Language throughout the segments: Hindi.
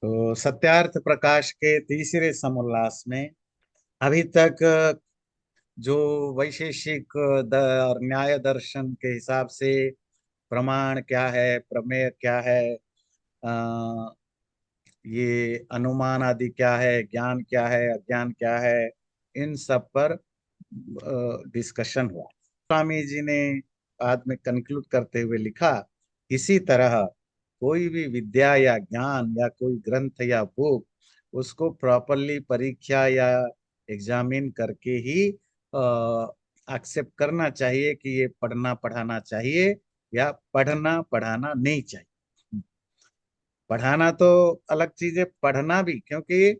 तो सत्यार्थ प्रकाश के तीसरे समोल्लास में अभी तक जो वैशेषिक और न्याय दर्शन के हिसाब से प्रमाण क्या है, प्रमेय क्या है, ये अनुमान आदि क्या है, ज्ञान क्या है, अज्ञान क्या है, इन सब पर डिस्कशन हुआ। स्वामी जी ने बाद में कंक्लूड करते हुए लिखा, इसी तरह कोई भी विद्या या ज्ञान या कोई ग्रंथ या बुक, उसको प्रॉपरली परीक्षा या एग्जामिन करके ही एक्सेप्ट करना चाहिए कि ये पढ़ना पढ़ाना चाहिए या पढ़ना पढ़ाना नहीं चाहिए। पढ़ाना तो अलग चीज है, पढ़ना भी, क्योंकि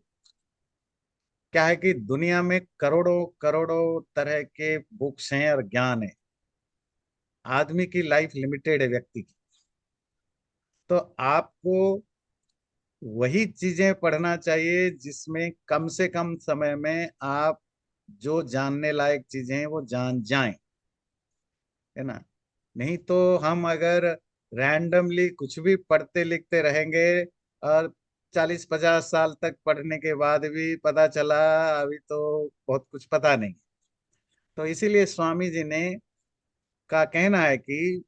क्या है कि दुनिया में करोड़ों करोड़ों तरह के बुक्स हैं और ज्ञान है। आदमी की लाइफ लिमिटेड है, व्यक्ति की। तो आपको वही चीजें पढ़ना चाहिए जिसमें कम से कम समय में आप जो जानने लायक चीजें हैं वो जान जाएं, है ना। नहीं तो हम अगर रैंडमली कुछ भी पढ़ते लिखते रहेंगे और 40-50 साल तक पढ़ने के बाद भी पता चला अभी तो बहुत कुछ पता नहीं। तो इसीलिए स्वामी जी ने का कहना है कि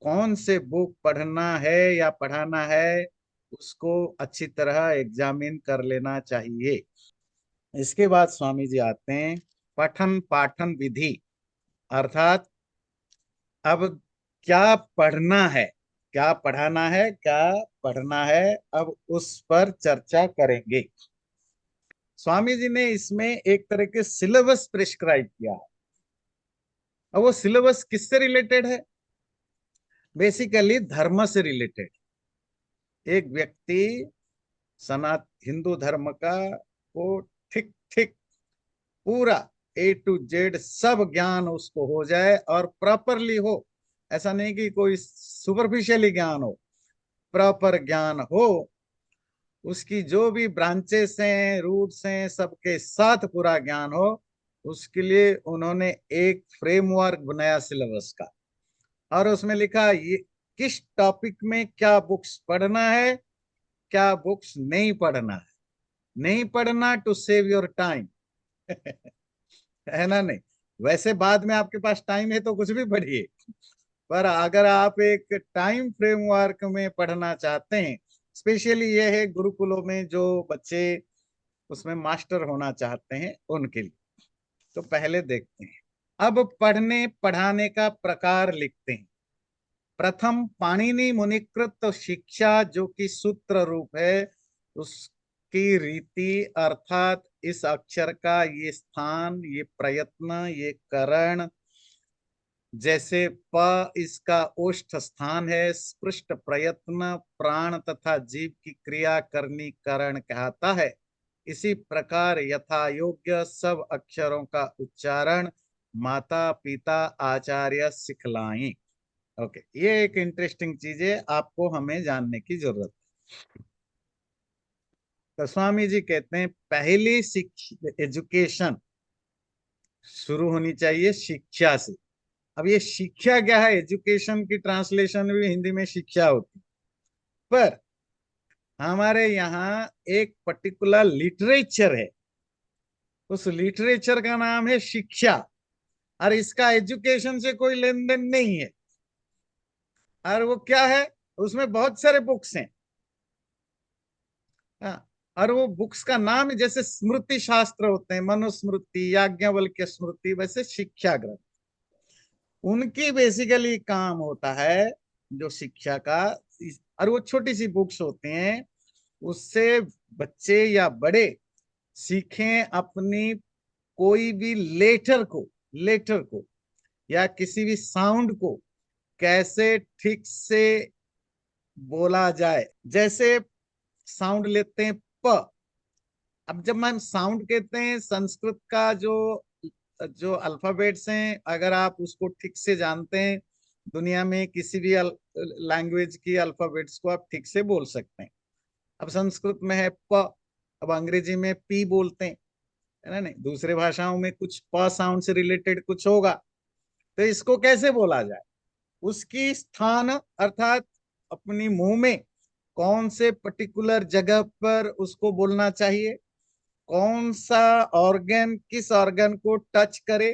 कौन से बुक पढ़ना है या पढ़ाना है, उसको अच्छी तरह एग्जामिन कर लेना चाहिए। इसके बाद स्वामी जी आते हैं पठन पाठन विधि, अर्थात अब क्या पढ़ना है, क्या पढ़ाना है, क्या पढ़ना है, अब उस पर चर्चा करेंगे। स्वामी जी ने इसमें एक तरह के सिलेबस प्रिस्क्राइब किया है। अब वो सिलेबस किससे रिलेटेड है? बेसिकली धर्म से रिलेटेड। एक व्यक्ति सनात हिंदू धर्म का वो ठीक ठीक पूरा A to Z सब ज्ञान उसको हो जाए और प्रॉपरली हो। ऐसा नहीं कि कोई सुपरफिशियली ज्ञान हो, प्रॉपर ज्ञान हो। उसकी जो भी ब्रांचेस हैं, रूट्स हैं, सबके साथ पूरा ज्ञान हो। उसके लिए उन्होंने एक फ्रेमवर्क बनाया सिलेबस का, और उसमें लिखा ये किस टॉपिक में क्या बुक्स पढ़ना है, क्या बुक्स नहीं पढ़ना है। नहीं पढ़ना टू सेव योर टाइम है ना। नहीं, वैसे बाद में आपके पास टाइम है तो कुछ भी पढ़िए, पर अगर आप एक टाइम फ्रेमवर्क में पढ़ना चाहते हैं, स्पेशली ये है गुरुकुलों में जो बच्चे उसमें मास्टर होना चाहते हैं उनके लिए, तो पहले देखते हैं। अब पढ़ने पढ़ाने का प्रकार लिखते हैं। प्रथम पाणिनि मुनिकृत शिक्षा, जो कि सूत्र रूप है, उसकी रीति, अर्थात इस अक्षर का ये स्थान, ये प्रयत्न, ये करण। जैसे प इसका ओष्ठ स्थान है, स्पृष्ट प्रयत्न प्राण तथा जीव की क्रिया करनी करण कहता है। इसी प्रकार यथा योग्य सब अक्षरों का उच्चारण माता पिता आचार्य सिखलाएं। ओके, ये एक इंटरेस्टिंग चीज है, आपको हमें जानने की जरूरत है। तो स्वामी जी कहते हैं पहली एजुकेशन शुरू होनी चाहिए शिक्षा से। अब ये शिक्षा क्या है? एजुकेशन की ट्रांसलेशन भी हिंदी में शिक्षा होती है, पर हमारे यहाँ एक पर्टिकुलर लिटरेचर है, उस लिटरेचर का नाम है शिक्षा, और इसका एजुकेशन से कोई लेन देन नहीं है। और वो क्या है? उसमें बहुत सारे बुक्स हैं। हाँ, और वो बुक्स का नाम जैसे स्मृति शास्त्र होते हैं, मनुस्मृति, याज्ञवल्क्य स्मृति, वैसे शिक्षा ग्रंथ, उनकी बेसिकली काम होता है जो शिक्षा का। और वो छोटी सी बुक्स होती हैं, उससे बच्चे या बड़े सीखें अपनी कोई भी लेटर को या किसी भी साउंड को कैसे ठीक से बोला जाए। जैसे साउंड लेते हैं प। अब जब हम साउंड कहते हैं, संस्कृत का जो जो अल्फाबेट्स हैं, अगर आप उसको ठीक से जानते हैं, दुनिया में किसी भी लैंग्वेज की अल्फाबेट्स को आप ठीक से बोल सकते हैं। अब संस्कृत में है प, अब अंग्रेजी में पी बोलते हैं, है ना। नहीं, दूसरे भाषाओं में कुछ प साउंड से रिलेटेड कुछ होगा, तो इसको कैसे बोला जाए? उसकी स्थान, अर्थात अपनी मुंह में कौन से पर्टिकुलर जगह पर उसको बोलना चाहिए, कौन सा ऑर्गन किस ऑर्गन को टच करे,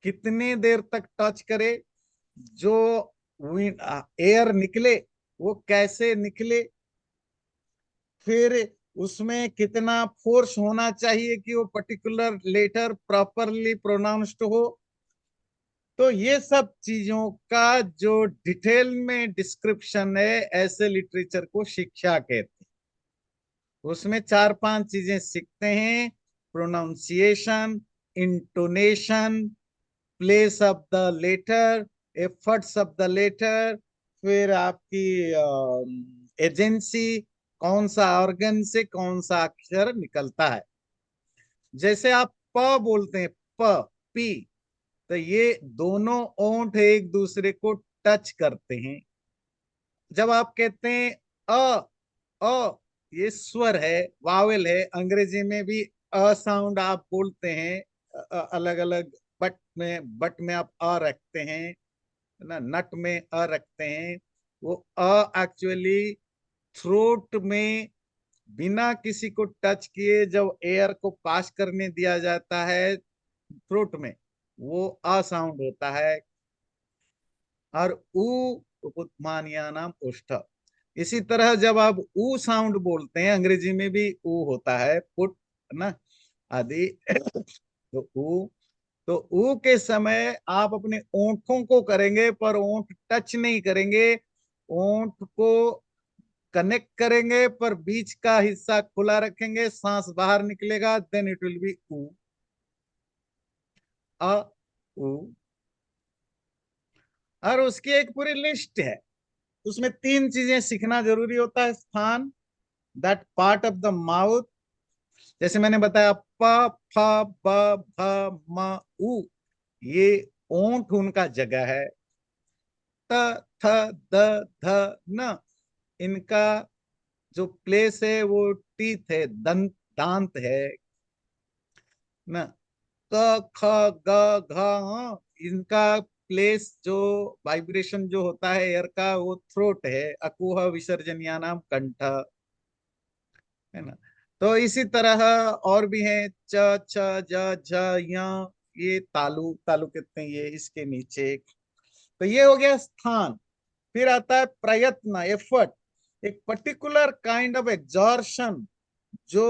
कितनी देर तक टच करे, जो एयर निकले वो कैसे निकले, फिर उसमें कितना फोर्स होना चाहिए कि वो पर्टिकुलर लेटर प्रॉपरली प्रोनाउंस्ड हो। तो ये सब चीजों का जो डिटेल में डिस्क्रिप्शन है, ऐसे लिटरेचर को शिक्षा कहते हैं। उसमें चार पांच चीजें सीखते हैं: pronunciation, intonation, place of the letter, efforts of the letter, फिर आपकी एजेंसी, कौन सा ऑर्गन से कौन सा अक्षर निकलता है। जैसे आप प बोलते हैं, प, पी, तो ये दोनों ओंठ एक दूसरे को टच करते हैं। जब आप कहते हैं अ, अ, ये स्वर है, वावेल है। अंग्रेजी में भी अ साउंड आप बोलते हैं, अलग अलग। बट में आप अ रखते हैं ना, नट में अ रखते हैं। वो अ एक्चुअली थ्रोट में बिना किसी को टच किए जब एयर को पास करने दिया जाता है थ्रोट में, वो अ साउंड होता है। और ऊ उपमानिया नाम उष्ठ। इसी तरह जब आप ऊ साउंड बोलते हैं, अंग्रेजी में भी ऊ होता है, पुट ना आदि। तो ऊ, तो ऊ के समय आप अपने ओंठों को करेंगे पर ओंठ टच नहीं करेंगे, ओंठ को कनेक्ट करेंगे पर बीच का हिस्सा खुला रखेंगे, सांस बाहर निकलेगा, देन इट विल बी ऊ, अ, ऊ। और उसकी एक पूरी लिस्ट है। उसमें तीन चीजें सीखना जरूरी होता है: स्थान, that part of the mouth, जैसे मैंने बताया प, फ, ब, भ, म, उ, ये ओंठ उनका जगह है। त, थ, द, ध, न, इनका जो प्लेस है वो टीथ है, दंत, दांत है ना। क, ख, ग, घ, इनका प्लेस जो वाइब्रेशन जो होता है एयर का, वो थ्रोट है। अकुह विसर्जनिया नाम कंठ, है ना। तो इसी तरह और भी हैं, च, छ, ज, झ, य, ये तालु, तालु कहते हैं ये इसके नीचे। तो ये हो गया स्थान। फिर आता है प्रयत्न, एफर्ट, एक पर्टिकुलर काइंड ऑफ एग्जॉर्शन जो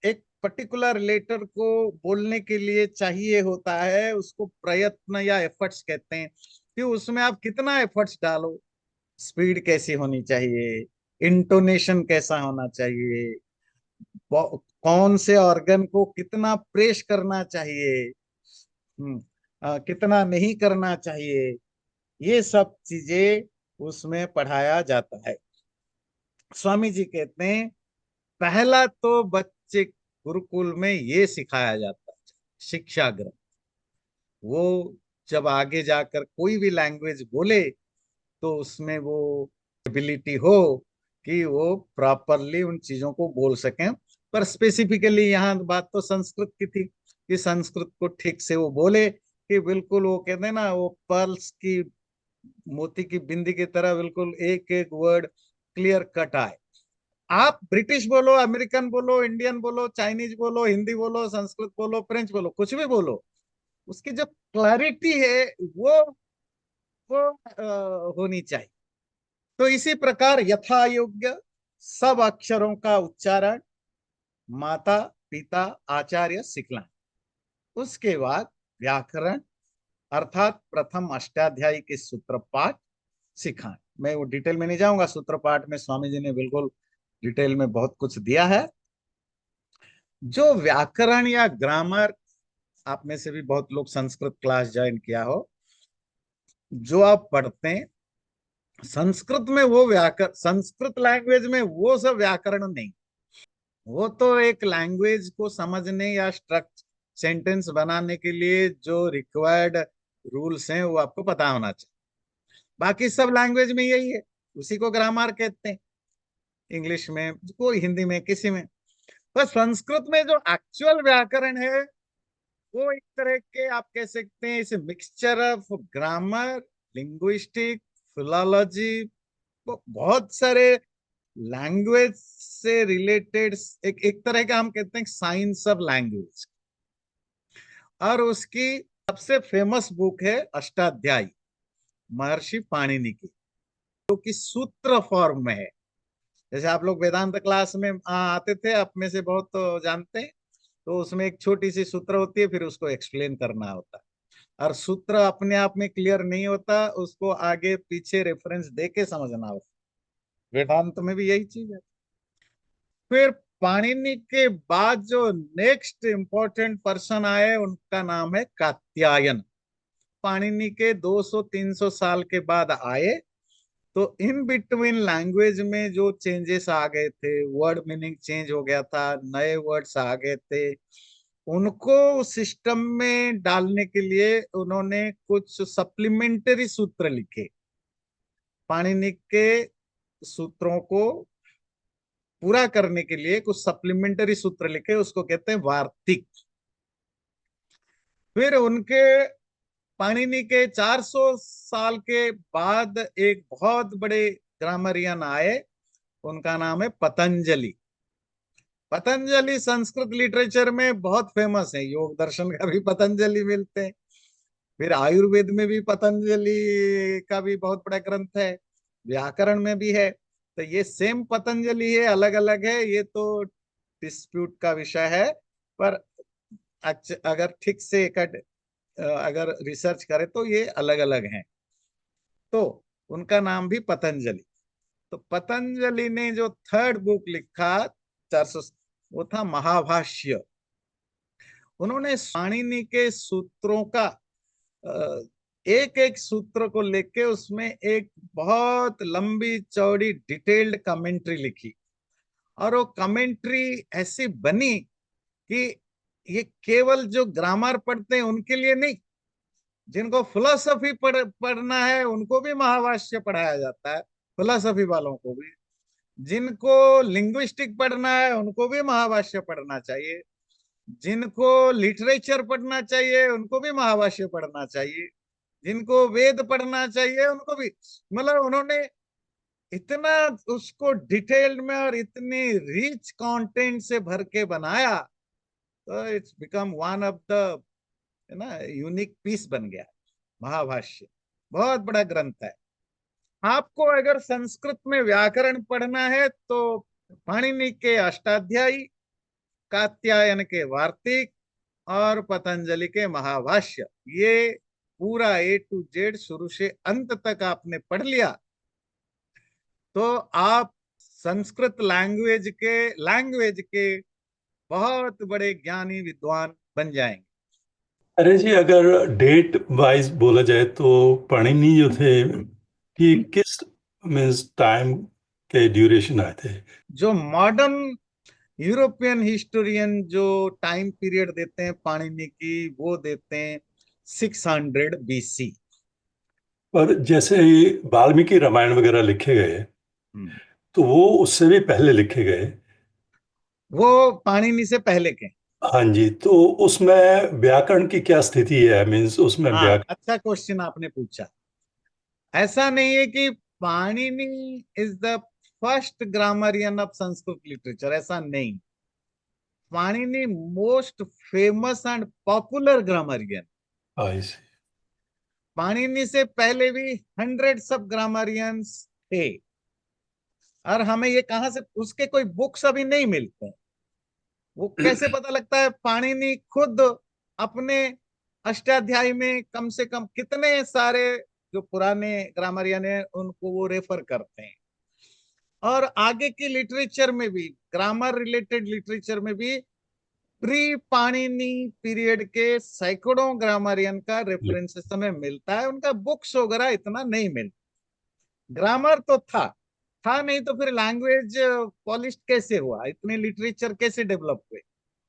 एक पर्टिकुलर लेटर को बोलने के लिए चाहिए होता है, उसको प्रयत्न या एफर्ट्स कहते हैं। कि उसमें आप कितना एफर्ट्स डालो, स्पीड कैसी होनी चाहिए, इंटोनेशन कैसा होना चाहिए, कौन से ऑर्गन को कितना प्रेस करना चाहिए, कितना नहीं करना चाहिए, ये सब चीजें उसमें पढ़ाया जाता है। स्वामी जी कहते हैं पहला तो बच्चे गुरुकुल में ये सिखाया जाता है, शिक्षा ग्रहण। वो जब आगे जाकर कोई भी लैंग्वेज बोले तो उसमें वो एबिलिटी हो कि वो प्रॉपरली उन चीजों को बोल सकें। पर स्पेसिफिकली यहाँ बात तो संस्कृत की थी कि संस्कृत को ठीक से वो बोले, कि बिल्कुल वो कहते हैं ना, वो पर्ल्स की, मोती की बिंदी की तरह बिल्कुल एक एक वर्ड क्लियर कट आए। आप ब्रिटिश बोलो, अमेरिकन बोलो, इंडियन बोलो, चाइनीज बोलो, हिंदी बोलो, संस्कृत बोलो, फ्रेंच बोलो, कुछ भी बोलो, उसकी जो क्लैरिटी है वो होनी चाहिए। तो इसी प्रकार यथा योग्य सब अक्षरों का उच्चारण माता पिता आचार्य सिखलाएं। उसके बाद व्याकरण, अर्थात प्रथम अष्टाध्यायी के सूत्र पाठ सिखाएं। मैं वो डिटेल में नहीं जाऊंगा, सूत्र पाठ में स्वामी जी ने बिल्कुल डिटेल में बहुत कुछ दिया है। जो व्याकरण या ग्रामर, आप में से भी बहुत लोग संस्कृत क्लास ज्वाइन किया हो, जो आप पढ़ते हैं संस्कृत में, वो व्याकरण, संस्कृत लैंग्वेज में वो सब व्याकरण नहीं। वो तो एक लैंग्वेज को समझने या स्ट्रक्चर सेंटेंस बनाने के लिए जो रिक्वायर्ड रूल्स हैं वो आपको पता होना चाहिए। बाकी सब लैंग्वेज में यही है, उसी को ग्रामर कहते हैं, इंग्लिश में, कोई हिंदी में, किसी में। पर संस्कृत में जो एक्चुअल व्याकरण है वो एक तरह के, आप कह सकते हैं इसे mixture of grammar, linguistic, philology, बहुत सारे लैंग्वेज से रिलेटेड एक एक तरह का हम कहते हैं साइंस ऑफ लैंग्वेज। और उसकी सबसे फेमस बुक है अष्टाध्यायी, महर्षि पाणिनि की, जो कि सूत्र फॉर्म में है। जैसे आप लोग वेदांत क्लास में आते थे, आप में से बहुत तो जानते हैं, तो उसमें एक छोटी सी सूत्र होती है, फिर उसको एक्सप्लेन करना होता है। और सूत्र अपने आप में क्लियर नहीं होता, उसको आगे पीछे रेफरेंस दे के समझना होता है। वेदांत में भी यही चीज है। फिर पाणिनि के बाद जो नेक्स्ट इंपॉर्टेंट पर्सन आए, उनका नाम है कात्यायन। पाणिनि के 200-300 साल के बाद आए। तो इन बिटवीन लैंग्वेज में जो चेंजेस आ गए थे, वर्ड मीनिंग चेंज हो गया था, नए वर्ड्स आ गए थे, उनको सिस्टम में डालने के लिए उन्होंने कुछ सप्लीमेंटरी सूत्र लिखे। पाणिनि के सूत्रों को पूरा करने के लिए कुछ सप्लीमेंटरी सूत्र लिखे, उसको कहते हैं वार्तिक। फिर उनके पाणिनि के 400 साल के बाद एक बहुत बड़े ग्रामरियन आए, उनका नाम है पतंजलि। पतंजलि संस्कृत लिटरेचर में बहुत फेमस है, योग दर्शन का भी पतंजलि मिलते हैं। फिर आयुर्वेद में भी पतंजलि का भी बहुत बड़ा ग्रंथ है, व्याकरण में भी है। तो ये सेम पतंजलि है, अलग अलग है, ये तो डिस्प्यूट का विषय है। पर अगर ठीक से अगर रिसर्च करें तो ये अलग अलग हैं। तो उनका नाम भी पतंजलि। तो पतंजलि ने जो थर्ड बुक लिखा 400, वो था महाभाष्य। उन्होंने पाणिनि के सूत्रों का एक एक सूत्र को लेके उसमें एक बहुत लंबी चौड़ी डिटेल्ड कमेंट्री लिखी। और वो कमेंट्री ऐसी बनी कि ये केवल जो ग्रामर पढ़ते हैं उनके लिए नहीं, जिनको फिलोसफी पढ़ना है उनको भी महाभाष्य पढ़ाया जाता है, फिलोसफी वालों को भी। जिनको लिंग्विस्टिक पढ़ना है उनको भी महाभाष्य पढ़ना चाहिए, जिनको लिटरेचर पढ़ना चाहिए उनको भी महाभाष्य पढ़ना चाहिए, जिनको वेद पढ़ना चाहिए उनको भी। मतलब उन्होंने इतना उसको डिटेल्ड में और इतनी रिच कंटेंट से भर के बनाया, तो it's become one of the, है ना, यूनिक पीस बन गया महाभाष्य। बहुत बड़ा ग्रंथ है। आपको अगर संस्कृत में व्याकरण पढ़ना है तो पाणिनि के अष्टाध्यायी, कात्यायन के वार्तिक और पतंजलि के महाभाष्य, ये पूरा ए टू जेड शुरू से अंत तक आपने पढ़ लिया तो आप संस्कृत लैंग्वेज के बहुत बड़े ज्ञानी विद्वान बन जाएंगे। अरे जी, अगर डेट वाइज बोला जाए तो पाणिनि जो थे कि किस मीन्स टाइम के ड्यूरेशन आए थे? जो मॉडर्न यूरोपियन हिस्टोरियन जो टाइम पीरियड देते हैं पाणिनि की, वो देते हैं 600 BC। पर जैसे ही वाल्मीकि रामायण वगैरह लिखे गए तो वो उससे भी पहले लिखे गए। वो पाणिनि से पहले के। हाँ जी, तो उसमें व्याकरण की क्या स्थिति है? मीन्स उसमें हाँ, व्याकरण। अच्छा क्वेश्चन आपने पूछा। ऐसा नहीं है कि Panini is the first grammarian of Sanskrit literature, ऐसा नहीं। Panini most famous and popular grammarian. I see. Panini से पहले भी हंड्रेड्स ऑफ ग्रामरियंस थे। और हमें ये कहां से, उसके कोई बुक्स अभी नहीं मिलते हैं। वो कैसे पता लगता है? पाणिनि खुद अपने अष्टाध्यायी में कम से कम कितने सारे जो पुराने ग्रामरियन है उनको वो रेफर करते हैं। और आगे की लिटरेचर में भी, ग्रामर रिलेटेड लिटरेचर में भी प्री पाणिनि पीरियड के सैकड़ों ग्रामरियन का रेफरेंसेस हमें मिलता है। उनका बुक्स वगैरह इतना नहीं मिलता। ग्रामर तो था नहीं तो फिर लैंग्वेज पॉलिश कैसे हुआ, इतने लिटरेचर कैसे डेवलप हुए?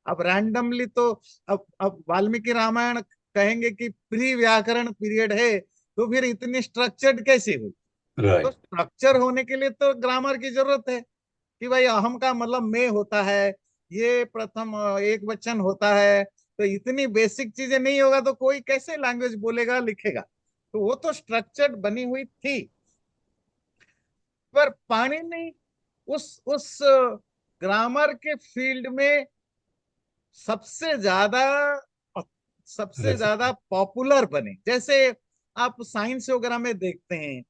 अब रैंडमली तो, अब वाल्मीकि रामायण कहेंगे कि प्री व्याकरण पीरियड है, तो फिर इतनी स्ट्रक्चर्ड कैसे हुई? तो राइट। स्ट्रक्चर होने के लिए तो ग्रामर की जरूरत है कि भाई अहम का मतलब में होता है, ये प्रथम एक वचन होता है। तो इतनी बेसिक चीजें नहीं होगा तो कोई कैसे लैंग्वेज बोलेगा लिखेगा? तो वो तो स्ट्रक्चर्ड बनी हुई थी। पर पाणिनि उस ग्रामर के फील्ड में सबसे ज्यादा सबसे Yes. ज्यादा पॉपुलर बने। जैसे आप साइंस वगैरह में देखते हैं,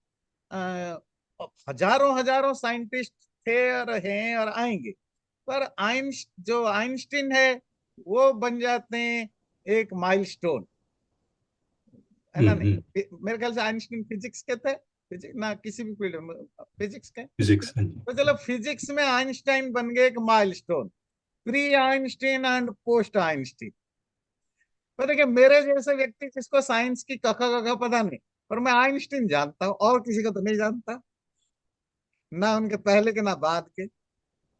हजारों हजारों साइंटिस्ट थे और हैं और आएंगे, पर जो आइंस्टीन है वो बन जाते हैं एक माइलस्टोन, है ना? नहीं, मेरे ख्याल से आइंस्टीन फिजिक्स के थे, फिजिक्स ना किसी भी फील्ड में, फिजिक्स के। फिजिक्स। तो चलो, फिजिक्स में आइंस्टाइन बन गए एक milestone, pre Einstein and post Einstein. पर देखिए, मेरे जैसे व्यक्ति जिसको साइंस की कखा कखा पता नहीं, पर मैं आइंस्टीन जानता हूँ और किसी को तो नहीं जानता, ना उनके पहले के ना बाद के।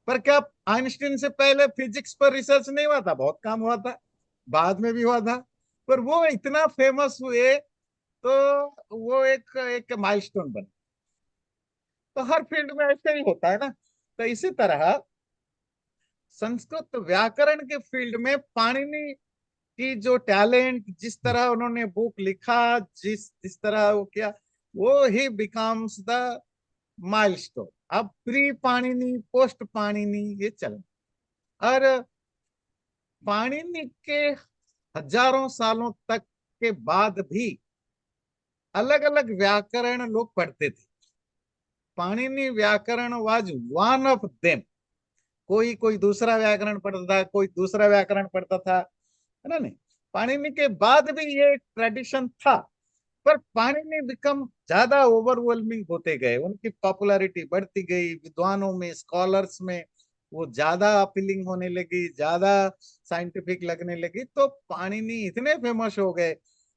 पर क्या आइंस्टीन से पहले फिजिक्स पर रिसर्च नहीं हुआ था? बहुत काम हुआ था, बाद में भी हुआ था, पर वो इतना फेमस हुए तो वो एक एक माइलस्टोन बने। तो हर फील्ड में ऐसे ही होता है ना। तो इसी तरह संस्कृत व्याकरण के फील्ड में पाणिनि की जो टैलेंट, जिस तरह उन्होंने बुक लिखा, जिस जिस तरह वो किया, वो ही बिकम्स द माइलस्टोन। अब प्री पाणिनि, पोस्ट पाणिनि, ये चल। और पाणिनि के हजारों सालों तक के बाद भी अलग अलग व्याकरण लोग पढ़ते थे। पाणिनि व्याकरण वाज वन ऑफ देम। कोई कोई दूसरा व्याकरण पढ़ता था, कोई दूसरा व्याकरण पढ़ता था, है ना? नहीं, पाणिनि के बाद भी ये ट्रेडिशन था, पर पाणिनि बिकम ज्यादा ओवरवेलमिंग होते गए, उनकी पॉपुलैरिटी बढ़ती गई विद्वानों में, स्कॉलर्स में, वो ज्यादा अपीलिंग होने लगी, ज्यादा साइंटिफिक लगने लगी, तो पाणिनि इतने फेमस हो गए।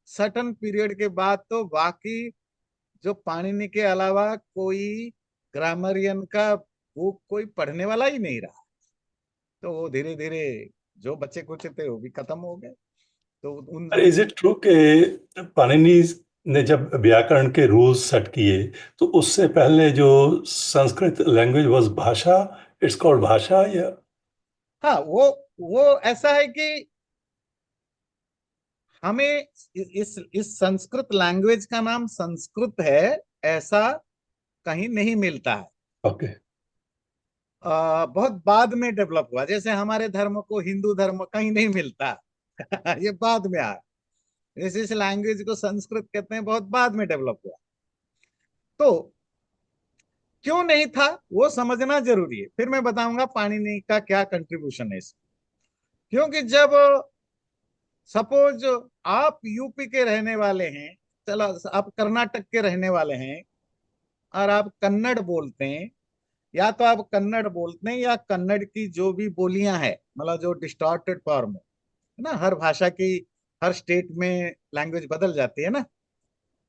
सर्टन पीरियड के बाद तो बाकी जो पाणिनि के अलावा कोई ग्रामरियन का बुक कोई पढ़ने वाला ही नहीं रहा। तो वो धीरे धीरे जो बच्चे कुछ थे वो भी खत्म हो गए। तो उन इज इट ट्रू कि पाणिनि ने जब व्याकरण के रूल्स सेट किए तो उससे पहले जो संस्कृत लैंग्वेज वाज भाषा, इट्स कॉल्ड भाषा, या? हाँ, वो ऐसा है कि हमें इस संस्कृत लैंग्वेज का नाम संस्कृत है ऐसा कहीं नहीं मिलता है। ओके। बहुत बाद में डेवलप हुआ, जैसे हमारे धर्म को हिंदू धर्म कहीं नहीं मिलता। ये बाद में आया। इस लैंग्वेज को संस्कृत कहते हैं, बहुत बाद में डेवलप हुआ। तो क्यों नहीं था वो समझना जरूरी है, फिर मैं बताऊंगा पाणिनि का क्या कंट्रीब्यूशन है इसमें। क्योंकि जब सपोज आप यूपी के रहने वाले हैं, चलो आप कर्नाटक के रहने वाले हैं, और आप कन्नड़ बोलते हैं, या तो आप कन्नड़ बोलते हैं या कन्नड़ की जो भी बोलियां हैं, मतलब जो डिस्टॉर्टेड फॉर्म है ना, हर भाषा की हर स्टेट में लैंग्वेज बदल जाती है ना,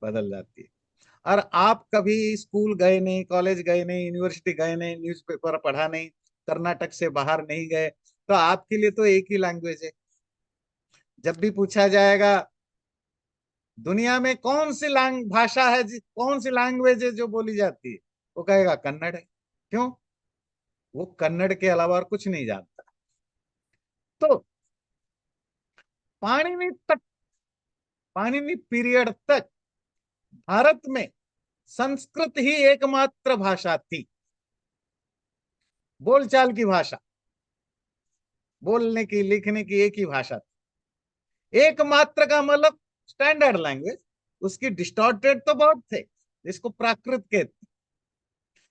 बदल जाती है। और आप कभी स्कूल गए नहीं, कॉलेज गए नहीं, यूनिवर्सिटी गए नहीं, न्यूज़पेपर पढ़ा नहीं, कर्नाटक से बाहर नहीं गए, तो आपके लिए तो एक ही लैंग्वेज है। जब भी पूछा जाएगा दुनिया में कौन सी भाषा है, कौन सी लैंग्वेज है जो बोली जाती है, वो कहेगा कन्नड़ है। क्यों? वो कन्नड़ के अलावा और कुछ नहीं जानता। तो पाणिनि तक, पाणिनि पीरियड तक भारत में संस्कृत ही एकमात्र भाषा थी, बोलचाल की भाषा, बोलने की लिखने की एक ही भाषा थी। एकमात्र का मतलब स्टैंडर्ड लैंग्वेज। उसकी डिस्टॉर्टेड तो बहुत थे, जिसको प्राकृत कहते,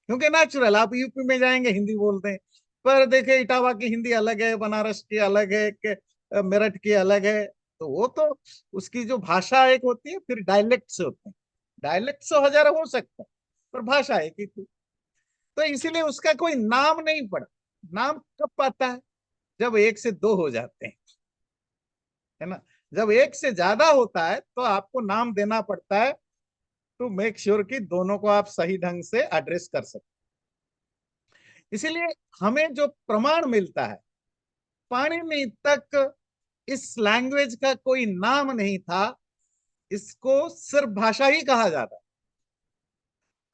क्योंकि नेचुरल, आप यूपी में जाएंगे हिंदी बोलते हैं, पर देखे इटावा की हिंदी अलग है, बनारस की अलग है, मेरठ की अलग है। तो वो तो उसकी जो भाषा एक होती है, फिर डायलेक्ट्स होते हैं, डायलेक्ट्स तो हजार हो सकते हैं, पर भाषा एक ही थी। तो इसीलिए उसका कोई नाम नहीं पड़ा। नाम कब पाता है? जब एक से दो हो जाते हैं, है ना? जब एक से ज्यादा होता है तो आपको नाम देना पड़ता है, टू मेक श्योर कि दोनों को आप सही ढंग से एड्रेस कर सकें। इसीलिए हमें जो प्रमाण मिलता है, पाणिनि तक इस लैंग्वेज का कोई नाम नहीं था, इसको सिर्फ भाषा ही कहा जाता।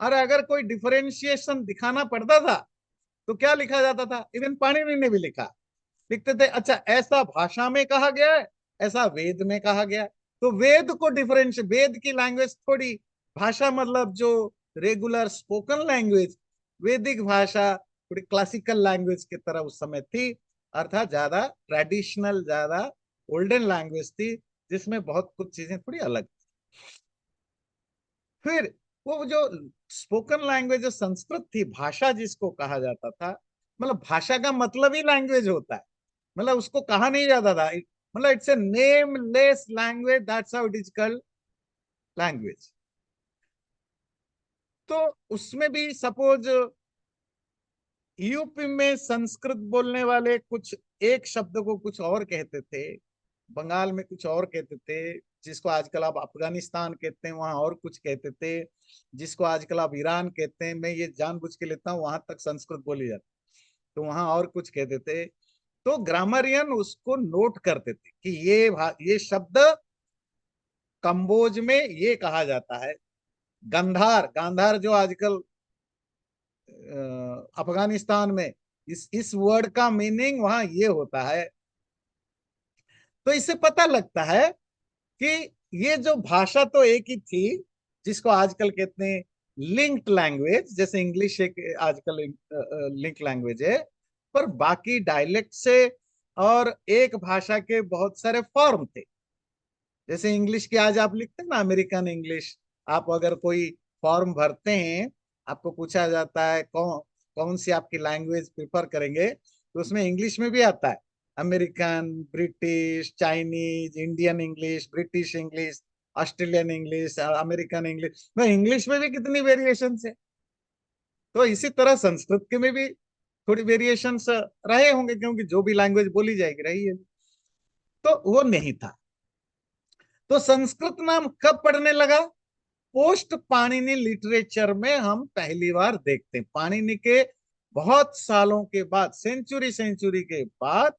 और अगर कोई डिफरेंशिएशन दिखाना पड़ता था तो क्या लिखा जाता था? इवन पाणिनि ने भी लिखा, लिखते थे अच्छा ऐसा भाषा में कहा गया है, ऐसा वेद में कहा गया है। तो वेद को डिफरेंशिएट, वेद की लैंग्वेज थोड़ी, भाषा मतलब जो रेगुलर स्पोकन लैंग्वेज, वैदिक भाषा, थोड़ी क्लासिकल लैंग्वेज की तरह उस समय थी, अर्थात ज्यादा ट्रेडिशनल, ज्यादा ओल्डन लैंग्वेज थी, जिसमें बहुत कुछ चीजें थोड़ी अलग। फिर वो जो स्पोकन लैंग्वेज जो संस्कृत थी, भाषा जिसको कहा जाता था, मतलब भाषा का मतलब ही लैंग्वेज होता है, मतलब उसको कहा नहीं जाता था, मतलब it's a nameless language, that's how it is called language. तो उसमें भी सपोज यूपी में संस्कृत बोलने वाले कुछ एक शब्द को कुछ और कहते थे, बंगाल में कुछ और कहते थे, जिसको आजकल आप अफगानिस्तान कहते हैं वहां और कुछ कहते थे, जिसको आजकल आप ईरान कहते हैं, मैं ये जानबूझ के लेता हूँ, वहां तक संस्कृत बोली जाती, तो वहां और कुछ कहते थे। तो ग्रामरियन उसको नोट करते थे कि ये शब्द कंबोज में ये कहा जाता है। गांधार, गांधार जो आजकल अफगानिस्तान में, इस वर्ड का मीनिंग वहां ये होता है। तो इससे पता लगता है कि ये जो भाषा तो एक ही थी, जिसको आजकल कहते हैं लिंक्ड लैंग्वेज, जैसे इंग्लिश एक आजकल लिंक लैंग्वेज है, पर बाकी डायलेक्ट से और एक भाषा के बहुत सारे फॉर्म थे। जैसे इंग्लिश की आज आप लिखते हैं ना अमेरिकन इंग्लिश, आप अगर कोई फॉर्म भरते हैं, आपको पूछा जाता है कौन कौन सी आपकी लैंग्वेज प्रिफर करेंगे, तो उसमें इंग्लिश में भी आता है American, British, Chinese, Indian English, British English, Australian English, American English, में इंग्लिश में भी कितनी वेरिएशन है। तो इसी तरह संस्कृत के में भी थोड़ी वेरिएशंस रहे होंगे, क्योंकि जो भी लैंग्वेज बोली जाएगी रही है, तो वो नहीं था। तो संस्कृत नाम कब पढ़ने लगा? पोस्ट पाणिनि लिटरेचर में हम पहली बार देखते हैं, पाणिनि के बहुत सालों के बाद, सेंचुरी सेंचुरी के बाद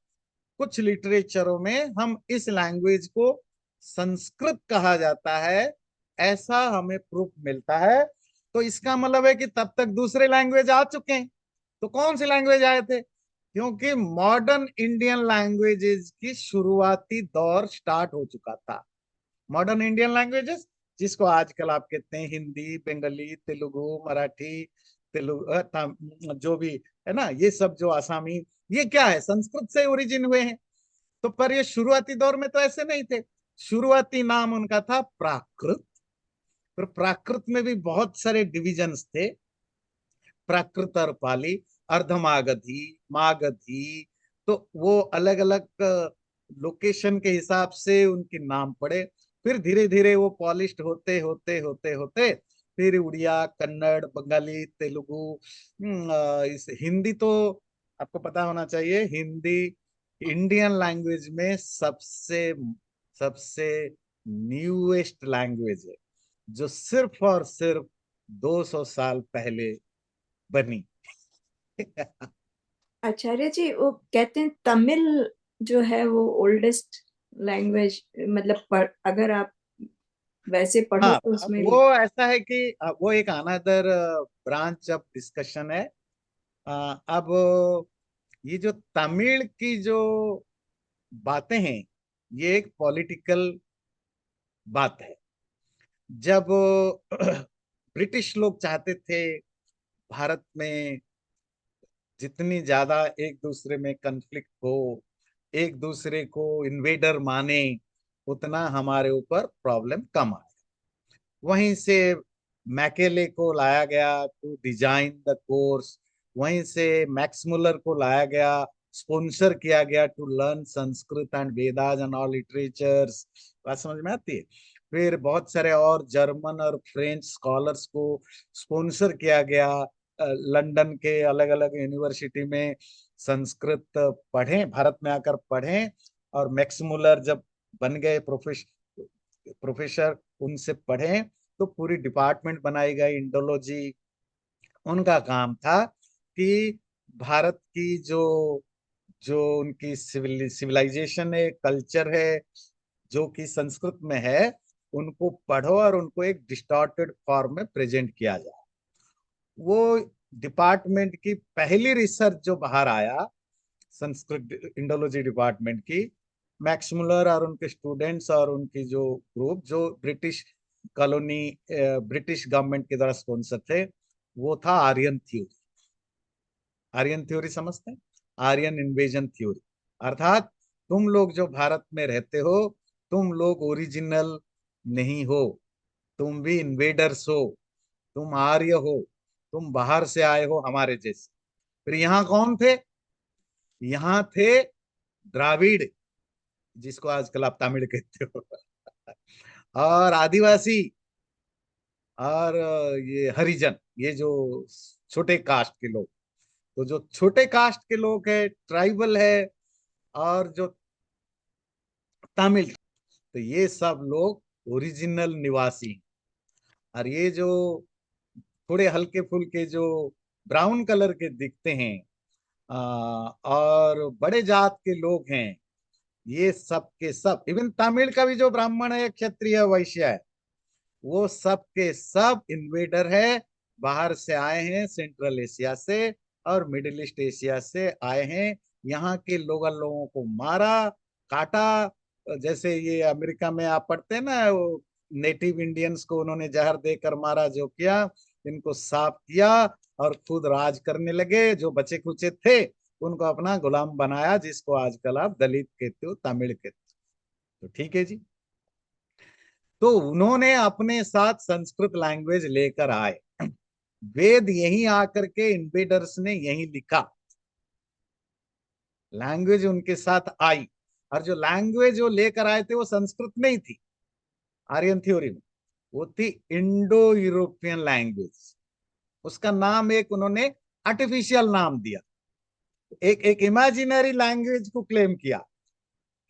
कुछ लिटरेचरों में हम इस लैंग्वेज को संस्कृत कहा जाता है, ऐसा हमें प्रूफ मिलता है। तो इसका मतलब है कि तब तक दूसरे लैंग्वेज आ चुके हैं। तो कौन से लैंग्वेज आए थे? क्योंकि मॉडर्न इंडियन लैंग्वेजेस की शुरुआती दौर स्टार्ट हो चुका था। मॉडर्न इंडियन लैंग्वेजेस, जिसको आजकल आप कहते हैं हिंदी, बंगाली, तेलुगु, मराठी, जो भी है ना, ये सब जो आसामी, ये क्या है, संस्कृत से ओरिजिन हुए हैं। तो पर ये शुरुआती दौर में तो ऐसे नहीं थे। शुरुआती नाम उनका था प्राकृत। पर प्राकृत में भी बहुत सारे डिविजन्स थे, प्राकृत और पाली, अर्धमागधी, मागधी, तो वो अलग अलग लोकेशन के हिसाब से उनके नाम पड़े। फिर धीरे धीरे वो पॉलिश्ड होते होते होते होते फिर उड़िया, कन्नड़, बंगाली, तेलुगु, इस हिंदी तो आपको पता होना चाहिए, हिंदी इंडियन लैंग्वेज में सबसे सबसे न्यूएस्ट लैंग्वेज है, जो सिर्फ और सिर्फ 200 साल पहले बनी। आचार्य जी, वो कहते हैं तमिल जो है वो ओल्डेस्ट लैंग्वेज, मतलब अगर आप वैसे पढ़ो हाँ, तो अब उसमें भी। वो ऐसा है कि वो एक अनदर ब्रांच ऑफ डिस्कशन है। अब ये जो तमिल की जो बातें हैं, ये एक पॉलिटिकल बात है। जब ब्रिटिश लोग चाहते थे भारत में जितनी ज्यादा एक दूसरे में कन्फ्लिक्ट हो, एक दूसरे को इन्वेडर माने, उतना हमारे ऊपर प्रॉब्लम कम आए। वहीं से मैकेले को लाया गया टू डिजाइन द कोर्स, वहीं से मैक्स मुलर को लाया गया, स्पॉन्सर किया गया to learn Sanskrit and Vedas and all literatures. बात समझ में आती है? फिर बहुत सारे और जर्मन और फ्रेंच स्कॉलर्स को स्पॉन्सर किया गया, लंदन के अलग अलग यूनिवर्सिटी में संस्कृत पढ़ें, भारत में आकर पढ़ें। और मैक्स मुलर जब बन गए प्रोफेसर, उनसे पढ़ें, तो पूरी डिपार्टमेंट बनाई गई इंडोलॉजी। उनका काम था कि भारत की जो जो उनकी सिविलाइजेशन है, कल्चर है, जो कि संस्कृत में है, उनको पढ़ो और उनको एक डिस्टॉर्टेड फॉर्म में प्रेजेंट किया जाए। वो डिपार्टमेंट की पहली रिसर्च जो बाहर आया, संस्कृत इंडोलॉजी डिपार्टमेंट की, मैक्स मुलर और उनके स्टूडेंट्स और उनकी जो ग्रुप, जो ब्रिटिश कॉलोनी, ब्रिटिश गवर्नमेंट के द्वारा स्पॉन्सर थे, वो था आर्यन थ्योरी। आर्यन थ्योरी समझते हैं? आर्यन इन्वेजन थ्योरी, अर्थात तुम लोग जो भारत में रहते हो, तुम लोग ओरिजिनल नहीं हो, तुम भी इन्वेडर्स हो, तुम आर्य हो, तुम बाहर से आए हो हमारे जैसे। फिर यहाँ कौन थे? यहाँ थे द्राविड़, जिसको आजकल आप तमिल कहते हो, और आदिवासी, और ये हरिजन, ये जो छोटे कास्ट के लोग। तो जो छोटे कास्ट के लोग है, ट्राइबल है, और जो तमिल, तो ये सब लोग ओरिजिनल निवासी हैं। और ये जो थोड़े हल्के फुल्के जो ब्राउन कलर के दिखते हैं, और बड़े जात के लोग हैं, ये सब के सब, इवन तमिल का भी जो ब्राह्मण है, क्षत्रिय, वैश्य है, वो सब के सब इन्वेडर है, बाहर से आए हैं, सेंट्रल एशिया से और मिडिल ईस्ट एशिया से आए हैं। यहाँ के लोगों को मारा, काटा। जैसे ये अमेरिका में आप पढ़ते हैं ना, वो नेटिव इंडियंस को उन्होंने जहर देकर मारा, जो किया, इनको साफ किया और खुद राज करने लगे। जो बचे कुचे थे उनको अपना गुलाम बनाया, जिसको आजकल आप दलित कहते हो, तमिल कहते हो। तो ठीक है जी। तो उन्होंने अपने साथ संस्कृत लैंग्वेज लेकर आए। वेद यहीं आकर के इन्वेडर्स ने यहीं लिखा, लैंग्वेज उनके साथ आई। और जो लैंग्वेज वो लेकर आए थे वो संस्कृत नहीं थी आर्यन थ्योरी में, वो थी इंडो यूरोपियन लैंग्वेज। उसका नाम एक उन्होंने आर्टिफिशियल नाम दिया, एक इमेजिनरी लैंग्वेज को क्लेम किया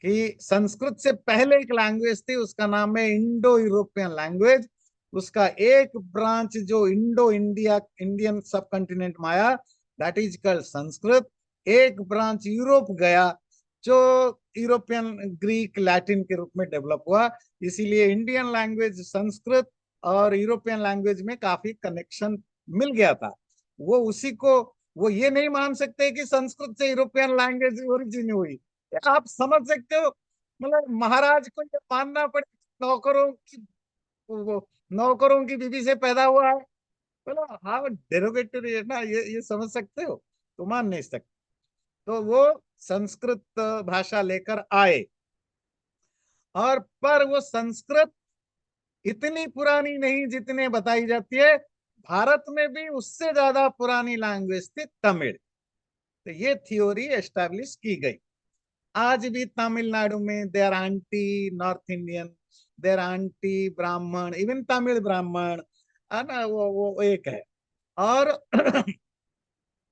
कि संस्कृत से पहले एक लैंग्वेज थी, उसका नाम है इंडो यूरोपियन लैंग्वेज। उसका एक ब्रांच जो इंडो इंडिया इंडियन सब कॉन्टिनेंट में आया, दैट इज कॉल्ड संस्कृत। एक ब्रांच यूरोप गया, जो यूरोपियन ग्रीक लैटिन के रूप में डेवलप हुआ। इसीलिए इंडियन लैंग्वेज संस्कृत और यूरोपियन लैंग्वेज में काफी कनेक्शन मिल गया था। वो उसी को, वो ये नहीं मान सकते कि संस्कृत से यूरोपियन लैंग्वेज ओरिजिन हुई। आप समझ सकते हो, मतलब महाराज को ये मानना पड़े, नौकरों की, वो नौकरों की बीवी से पैदा हुआ है। बोलो हाँ, डेरोगेटरी है ना, ये समझ सकते हो? तो मान नहीं सकते। तो वो संस्कृत भाषा लेकर आए, और पर वो संस्कृत इतनी पुरानी नहीं जितने बताई जाती है। भारत में भी उससे ज्यादा पुरानी लैंग्वेज थी तमिल। तो ये थ्योरी एस्टैब्लिश की गई। आज भी तमिलनाडु में देर आंटी नॉर्थ इंडियन, देर आंटी ब्राह्मण, इवन तमिल ब्राह्मण है ना, वो एक है। और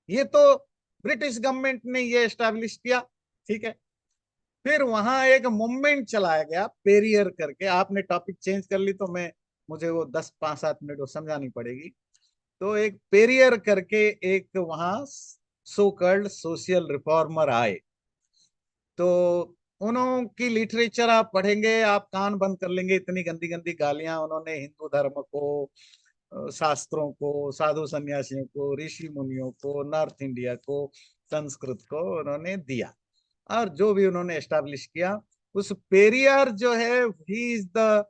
ये तो ब्रिटिश गवर्नमेंट ने ये एस्टैब्लिश किया, ठीक है। फिर वहां एक मूवमेंट चलाया गया, पेरियर करके। आपने टॉपिक चेंज कर ली तो मैं, मुझे वो 10-5-7 मिनट वो समझानी पड़ेगी। तो एक पेरियर करके एक वहां सो कॉल्ड सोशल रिफॉर्मर आए। तो उन्होंने लिटरेचर आप पढ़ेंगे, आप कान बंद कर लेंगे, इतनी गंदी गंदी गालियां उन्होंने हिंदू धर्म को, शास्त्रों को, साधु सन्यासियों को, ऋषि मुनियों को, नॉर्थ इंडिया को, संस्कृत को उन्होंने दिया। और जो भी उन्होंने एस्टैब्लिश किया, उस पेरियार जो है, he is the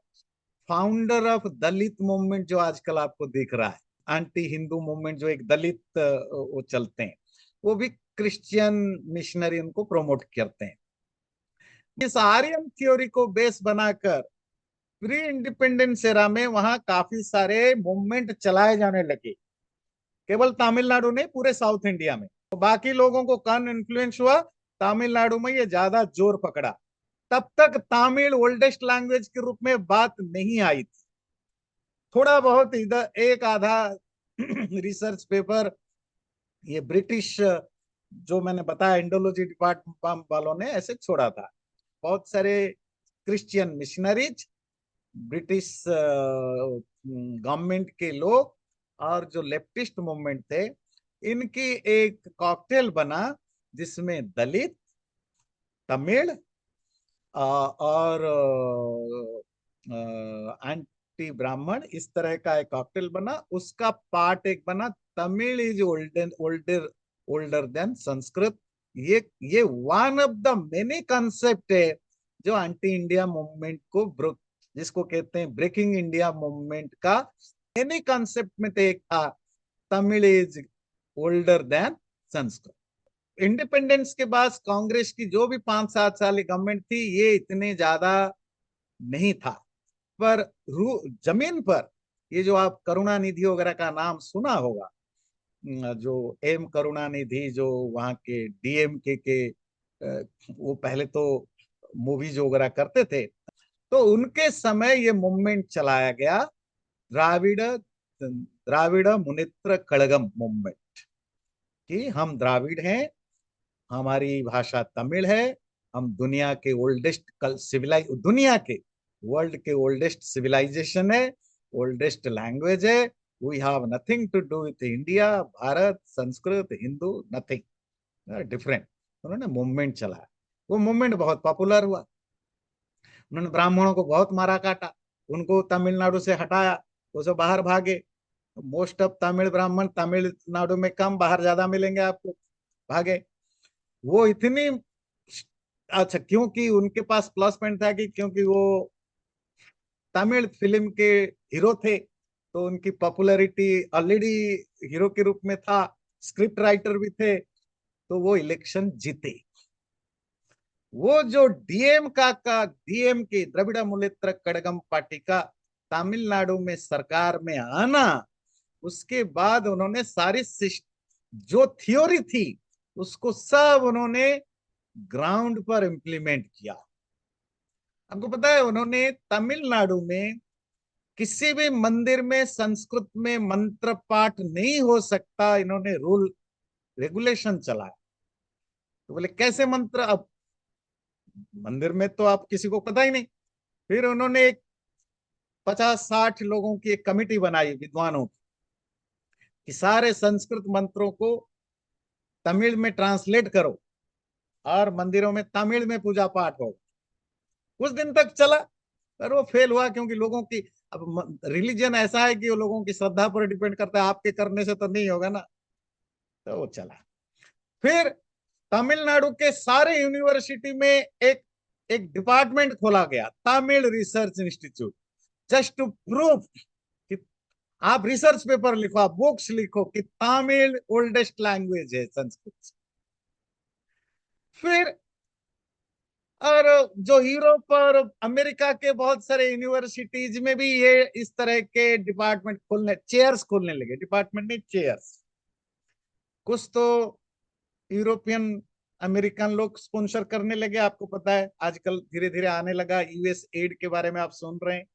founder of Dalit movement, जो आजकल आपको दिख रहा है, एंटी हिंदू मूवमेंट, जो एक दलित वो चलते हैं, वो भी क्रिश्चियन मिशनरी उनको प्रमोट करते हैं। इस आर्यन थ्योरी को बेस बनाकर प्री इंडिपेंडेंस एरा में वहां काफी सारे मूवमेंट चलाए जाने लगे, केवल तमिलनाडु नहीं, पूरे साउथ इंडिया में। तो बाकी लोगों को कौन इन्फ्लुएंस हुआ? तमिलनाडु में ये ज्यादा जोर पकड़ा। तब तक तमिल ओल्डेस्ट लैंग्वेज के रूप में बात नहीं आई थी। थोड़ा बहुत इधर एक आधा रिसर्च पेपर ये ब्रिटिश, जो मैंने बताया इंडोलॉजी डिपार्टमेंट वालों ने ऐसे छोड़ा था। बहुत सारे क्रिश्चियन मिशनरीज, ब्रिटिश गवर्नमेंट के लोग, और जो लेफ्टिस्ट मूवमेंट थे, इनकी एक कॉकटेल बना, जिसमें दलित, तमिल और एंटी ब्राह्मण, इस तरह का एक कॉकटेल बना। उसका पार्ट एक बना Tamil is older older than Sanskrit. ये one of the many concept है जो एंटी इंडिया मूवमेंट को, जिसको कहते हैं ब्रेकिंग इंडिया मूवमेंट का मेनी कंसेप्ट में से एक था, Tamil is older than Sanskrit. Independence के बाद कांग्रेस की जो भी 5-7 साल की गवर्नमेंट थी, ये इतने ज्यादा नहीं था। पर जमीन पर ये जो आप करुणानिधि वगैरह का नाम सुना होगा, जो एम करुणानिधि, जो वहाँ के डीएमके के वो पहले तो मूवीज वगैरह करते थे, तो उनके समय ये मूवमेंट चलाया गया, द्राविड़ द्राविड़ मुनित्र कड़गम मूवमेंट, कि हम द्राविड़ हैं, हमारी भाषा तमिल है, हम दुनिया के ओल्डेस्ट दुनिया के वर्ल्ड के ओल्डेस्ट सिविलाइजेशन है, ओल्डेस्ट लैंग्वेज है, we have nothing to do with India, Bharat, Sanskrit, Hindu, nothing different. उन्होंने मूवमेंट चलाया, वो मूवमेंट बहुत पॉपुलर हुआ। उन्होंने ब्राह्मणों को बहुत मारा काटा, उनको तमिलनाडु से हटाया, वो सब बाहर भागे। मोस्ट ऑफ तमिल ब्राह्मण तमिलनाडु में कम, बाहर ज्यादा मिलेंगे आपको, भागे। वो इतनी अच्छा, क्योंकि उनके पास प्लस पॉइंट था कि क्योंकि वो तमिल फिल्म के हीरो थे, तो उनकी पॉपुलैरिटी ऑलरेडी हीरो के रूप में था, स्क्रिप्ट राइटर भी थे, तो वो इलेक्शन जीते। वो जो डीएम के द्रविड़ मुनेत्र कड़गम पार्टी का तमिलनाडु में सरकार में आना, उसके बाद उन्होंने सारी जो थ्योरी थी उसको सब उन्होंने ग्राउंड पर इंप्लीमेंट किया। आपको पता है, उन्होंने तमिलनाडु में किसी भी मंदिर में संस्कृत में मंत्र पाठ नहीं हो सकता, इन्होंने रूल रेगुलेशन चलाया। तो बोले कैसे मंत्र, अब मंदिर में तो आप किसी को पता ही नहीं। फिर उन्होंने एक 50-60 लोगों की एक कमिटी बनाई विद्वानों की, कि सारे संस्कृत मंत्रों को तमिल में ट्रांसलेट करो और मंदिरों में तमिल में पूजा पाठ हो। कुछ दिन तक चला, पर वो फेल हुआ, क्योंकि लोगों की, अब रिलीजन ऐसा है कि वो लोगों की श्रद्धा पर डिपेंड करता है, आपके करने से तो नहीं होगा ना, तो वो चला। फिर तमिलनाडु के सारे यूनिवर्सिटी में एक एक डिपार्टमेंट खोला गया, Tamil research institute, just to prove कि आप रिसर्च पेपर लिखो, आप बुक्स लिखो कि तमिल ओल्डेस्ट लैंग्वेज है संस्कृत। फिर और जो यूरोप और अमेरिका के बहुत सारे यूनिवर्सिटीज में भी ये इस तरह के डिपार्टमेंट चेयर्स खोलने लगे, डिपार्टमेंट नहीं, चेयर्स। कुछ तो यूरोपियन अमेरिकन लोग स्पॉन्सर करने लगे, आपको पता है आजकल धीरे धीरे आने लगा, यूएस एड के बारे में आप सुन रहे हैं,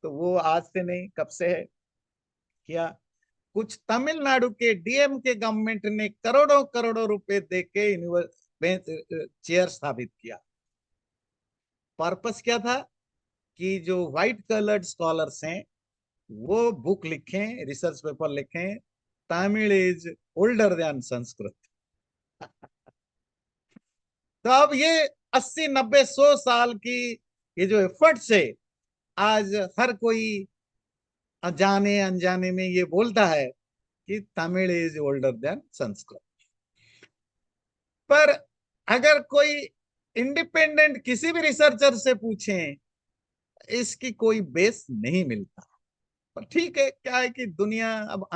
तो वो आज से नहीं कब से है। क्या कुछ तमिलनाडु के डीएम के गवर्नमेंट ने करोड़ों करोड़ों रुपए देके चेयर स्थापित किया। पर्पस क्या था कि जो व्हाइट कलर्ड स्कॉलर्स हैं वो बुक लिखें, रिसर्च पेपर लिखें, Tamil is older than Sanskrit. तो अब ये 80-90-100 साल की ये जो एफर्ट्स है, आज हर कोई जाने अनजाने में ये बोलता है कि Tamil is older than Sanskrit. पर अगर कोई इंडिपेंडेंट किसी भी रिसर्चर से पूछें, इसकी कोई बेस नहीं मिलता। पर ठीक है, क्या है कि दुनिया अब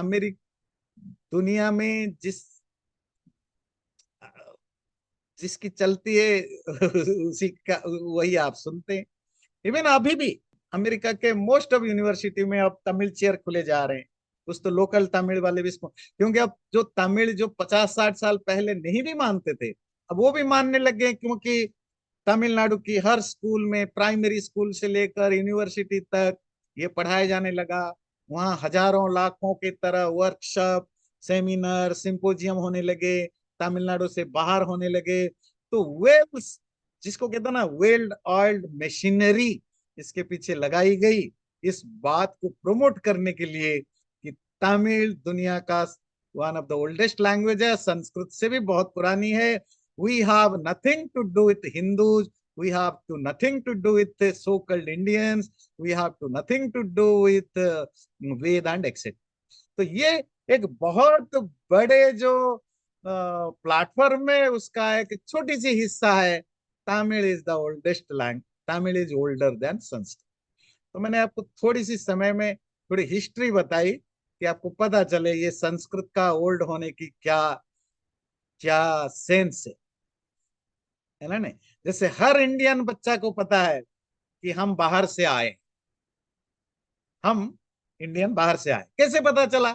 दुनिया में जिसकी चलती है उसी का वही आप सुनते हैं। इवन अभी भी अमेरिका के मोस्ट ऑफ यूनिवर्सिटी में अब तमिल चेयर खुले जा रहे हैं, कुछ तो लोकल तमिल वाले भी, क्योंकि अब जो तमिल जो 50-60 साल पहले नहीं भी मानते थे, अब वो भी मानने लग गए, क्योंकि तमिलनाडु की हर स्कूल में, प्राइमरी स्कूल से लेकर यूनिवर्सिटी तक ये पढ़ाया जाने लगा। वहाँ हजारों लाखों की तरह वर्कशॉप, सेमिनार, सिंपोजियम होने लगे, तमिलनाडु से बाहर होने लगे। तो वेल्स, जिसको कहते हैं ना वेल ऑयल्ड मशीनरी, इसके पीछे लगाई गई, इस बात को प्रमोट करने के लिए कि तमिल दुनिया का one of the oldest language है, संस्कृत से भी बहुत पुरानी है। We have nothing to do with Hindus. We have to nothing to do with the so-called Indians. We have to nothing to do with Ved and etc. तो ये एक बहुत बड़े जो प्लेटफॉर्म है, उसका एक छोटी सी हिस्सा है, Tamil is the oldest language, Tamil is older than Sanskrit. तो मैंने आपको थोड़ी सी समय में थोड़ी हिस्ट्री बताई कि आपको पता चले ये संस्कृत का ओल्ड होने की क्या क्या सेंस है ना। नहीं, जैसे हर इंडियन बच्चा को पता है कि हम बाहर से आए, हम इंडियन बाहर से आए। कैसे पता चला?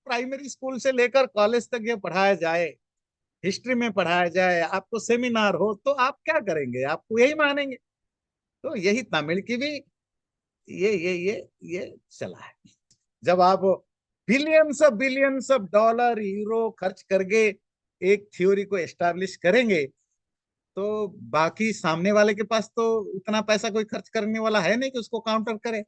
प्राइमरी स्कूल से लेकर कॉलेज तक ये पढ़ाया जाए, हिस्ट्री में पढ़ाया जाए, आपको सेमिनार हो, तो आप क्या करेंगे? आपको यही मानेंगे। तो यही तमिल की भी ये चला है। जब आप बिलियंस ऑफ डॉलर यूरो खर्च करके एक थ्योरी को एस्टैब्लिश करेंगे, तो बाकी सामने वाले के पास तो उतना पैसा कोई खर्च करने वाला है नहीं कि उसको काउंटर करे।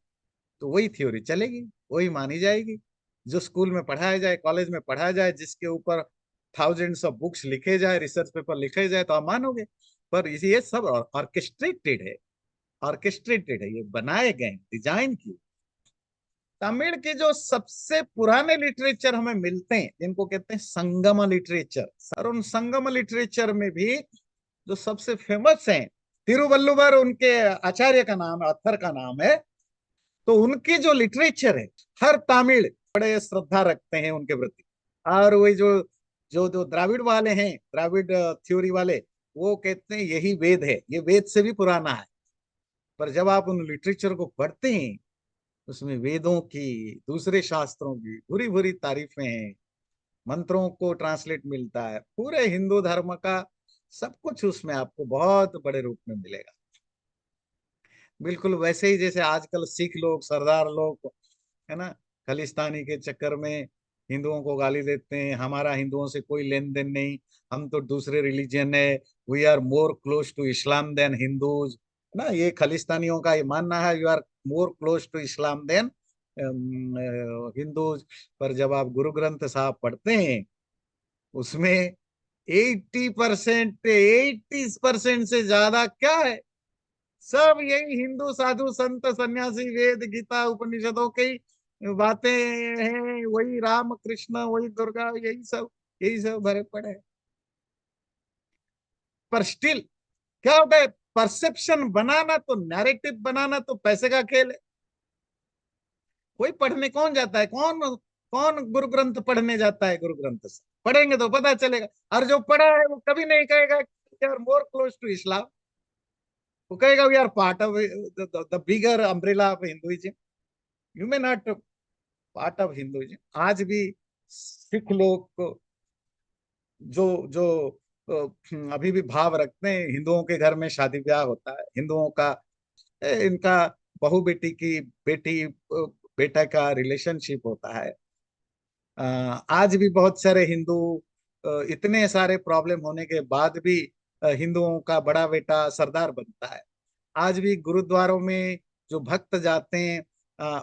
तो वही थ्योरी चलेगी, वही मानी जाएगी। जो स्कूल में पढ़ाया जाए, कॉलेज में पढ़ाया जाए, जिसके ऊपर थाउजेंड्स ऑफ बुक्स लिखे जाए, रिसर्च पेपर लिखे जाए, तो आप मानोगे। पर ये सब ऑर्केस्ट्रेटेड है, ऑर्केस्ट्रेटेड है, ये बनाए गए, डिजाइन किए। तमिल के जो सबसे पुराने लिटरेचर हमें मिलते हैं, जिनको कहते हैं संगम लिटरेचर, सर उन संगम लिटरेचर में भी जो सबसे फेमस हैं, तिरुवल्लुवर उनके आचार्य का नाम है, ऑथर का नाम है। तो उनकी जो लिटरेचर है, हर तमिल बड़े श्रद्धा रखते हैं उनके प्रति। और वही जो जो जो द्राविड़ वाले हैं, द्राविड़ थ्योरी वाले, वो कहते हैं यही वेद है, ये वेद से भी पुराना है। पर जब आप उन लिटरेचर को पढ़ते हैं, उसमें वेदों की, दूसरे शास्त्रों की भूरी भूरी तारीफें हैं, मंत्रों को ट्रांसलेट मिलता है, पूरे हिंदू धर्म का सब कुछ उसमें आपको बहुत बड़े रूप में मिलेगा। बिल्कुल वैसे ही जैसे आजकल सिख लोग, सरदार लोग, है ना, खालिस्तानी के चक्कर में हिंदुओं को गाली देते हैं, हमारा हिंदुओं से कोई लेन देन नहीं, हम तो दूसरे रिलीजन है, we are more close to Islam than Hindus, ना, ये खालिस्तानियों का ये मानना है, you are more close to Islam than Hindus. पर जब आप गुरु ग्रंथ साहब पढ़ते हैं, उसमें 80% से ज्यादा क्या है? सब यही हिंदू साधु संत सन्यासी वेद गीता उपनिषदों की बातें हैं, वही राम कृष्ण, वही दुर्गा, यही सब भरे पड़े हैं। पर स्टिल क्या होता है, परसेप्शन बनाना, तो नैरेटिव बनाना तो पैसे का खेल है। कोई पढ़ने कौन जाता है? कौन कौन गुरु ग्रंथ पढ़ने जाता है? गुरु ग्रंथ से पढ़ेंगे तो पता चलेगा। और जो पढ़ा है वो कभी नहीं कहेगा यार मोर क्लोज टू इस्लाम, वो कहेगा we are part of the bigger umbrella of Hinduism, you may not part of Hinduism. आज भी सिख लोग को जो जो अभी भी भाव रखते हैं, हिंदुओं के घर में शादी ब्याह होता है, हिंदुओं का इनका बहू बेटी की, बेटी बेटा का रिलेशनशिप होता है। आज भी बहुत सारे हिंदू, इतने सारे प्रॉब्लम होने के बाद भी हिंदुओं का बड़ा बेटा सरदार बनता है। आज भी गुरुद्वारों में जो भक्त जाते हैं,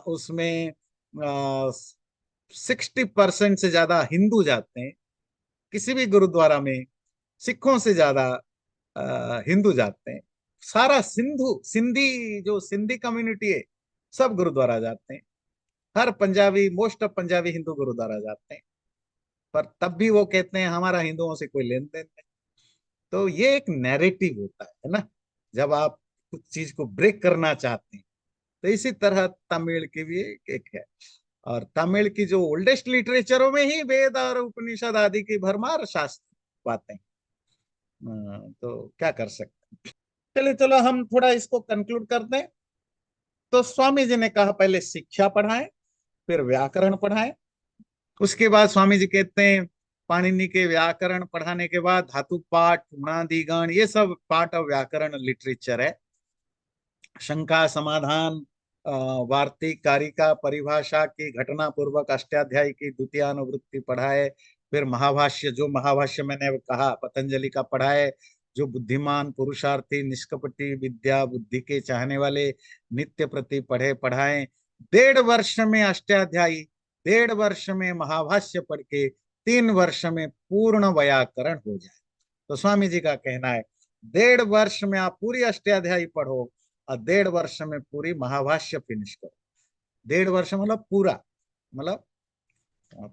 उसमें 60% से ज्यादा हिंदू जाते हैं। किसी भी गुरुद्वारा में सिखों से ज्यादा हिंदू जाते हैं। सारा सिंधी जो सिंधी कम्युनिटी है, सब गुरुद्वारा जाते हैं। हर पंजाबी, मोस्ट ऑफ पंजाबी हिंदू गुरुद्वारा जाते हैं। पर तब भी वो कहते हैं हमारा हिंदुओं से कोई लेन देन नहीं। तो ये एक नैरेटिव होता है ना, जब आप कुछ चीज को ब्रेक करना चाहते हैं। तो इसी तरह तमिल की भी एक है। और तमिल की जो ओल्डेस्ट लिटरेचरों में ही वेद और उपनिषद आदि की भरमार शास्त्र बातें। तो क्या कर सकते हैं। चलिए, चलो हम थोड़ा इसको कंक्लूड करते हैं। तो स्वामी जी ने कहा पहले शिक्षा पढ़ाएं, फिर व्याकरण पढ़ाएं। उसके बाद स्वामी जी कहते हैं पाणिनि के व्याकरण पढ़ाने के बाद धातु पाठ, गुणादिगण, ये सब पार्ट ऑफ व्याकरण लिटरेचर है। शंका समाधान, वार्तिक, कारिका, परिभाषा की घटना पूर्वक अष्टाध्यायी की द्वितीयानुवृत्ति पढ़ाए। फिर महाभाष्य, जो महाभाष्य मैंने कहा पतंजलि का पढ़ाए। जो बुद्धिमान, पुरुषार्थी, निष्कपटी, विद्या बुद्धि के चाहने वाले नित्य प्रति पढ़ाएं। 1.5 वर्ष में अष्टाध्यायी, 1.5 वर्ष में महाभाष्य पढ़ के 3 वर्ष में पूर्ण व्याकरण हो जाए। तो स्वामी जी का कहना है 1.5 वर्ष में आप पूरी अष्टाध्यायी पढ़ो और 1.5 वर्ष में पूरी महाभाष्य फिनिश करो। 1.5 वर्ष मतलब पूरा, मतलब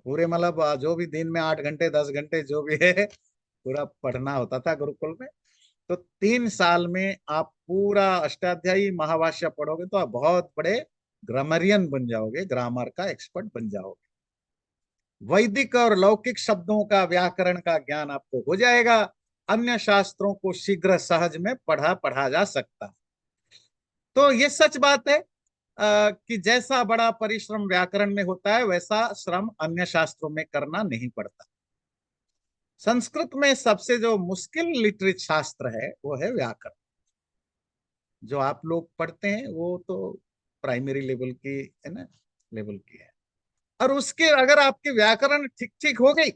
पूरे, मतलब जो भी दिन में 8 घंटे 10 घंटे जो भी है पूरा पढ़ना होता था गुरुकुल में। तो 3 साल में आप पूरा अष्टाध्यायी महाभाष्य पढ़ोगे तो आप बहुत बड़े ग्रामरियन बन जाओगे, ग्रामर का एक्सपर्ट बन जाओगे। वैदिक और लौकिक शब्दों का व्याकरण का ज्ञान आपको हो जाएगा। अन्य शास्त्रों को शीघ्र सहज में पढ़ा जा सकता। तो ये सच बात है कि जैसा बड़ा परिश्रम व्याकरण में होता है वैसा श्रम अन्य शास्त्रों में करना नहीं पड़ता। संस्कृत में सबसे जो मुश्किल लिटरेचर शास्त्र है वो है व्याकरण। जो आप लोग पढ़ते हैं वो तो प्राइमरी लेवल की है ना, लेवल की है। और उसके अगर आपकी व्याकरण ठीक ठीक हो गई,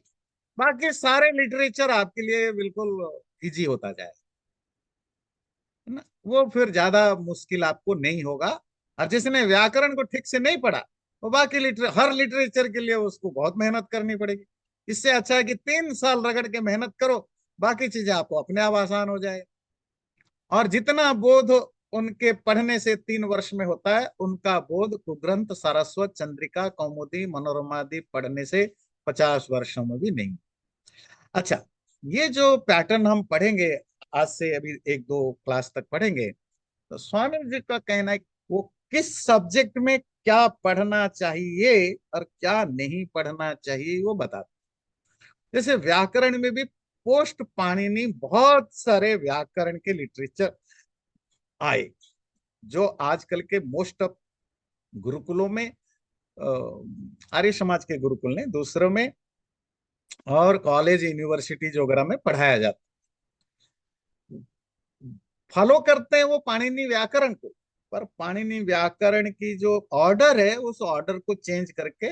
बाकी सारे लिटरेचर आपके लिए बिल्कुल इजी होता जाए, है ना। वो फिर ज्यादा मुश्किल आपको नहीं होगा। और जिसने व्याकरण को ठीक से नहीं पढ़ा वो बाकी हर लिटरेचर के लिए उसको बहुत मेहनत करनी पड़ेगी। इससे अच्छा है कि 3 साल रगड़ के मेहनत करो, बाकी चीजें आपको अपने आप आसान हो जाए। और जितना बोध उनके पढ़ने से 3 वर्ष में होता है, उनका बोध कुग्रंथ, सारस्वत, चंद्रिका, कौमुदी, मनोरमादि पढ़ने से 50 वर्षों में भी नहीं। अच्छा, ये जो पैटर्न हम पढ़ेंगे आज से, अभी 1-2 क्लास तक पढ़ेंगे, तो स्वामी जी का कहना है वो किस सब्जेक्ट में क्या पढ़ना चाहिए और क्या नहीं पढ़ना चाहिए वो बताते। जैसे व्याकरण में भी पोस्ट पाणिनि बहुत सारे व्याकरण के लिटरेचर आए, जो आजकल के मोस्ट ऑफ गुरुकुलों में, आर्य समाज के गुरुकुल ने, दूसरों में और कॉलेज यूनिवर्सिटीज वगैरह में पढ़ाया जाता, फॉलो करते हैं वो पाणिनि व्याकरण को। पर पाणिनि व्याकरण की जो ऑर्डर है उस ऑर्डर को चेंज करके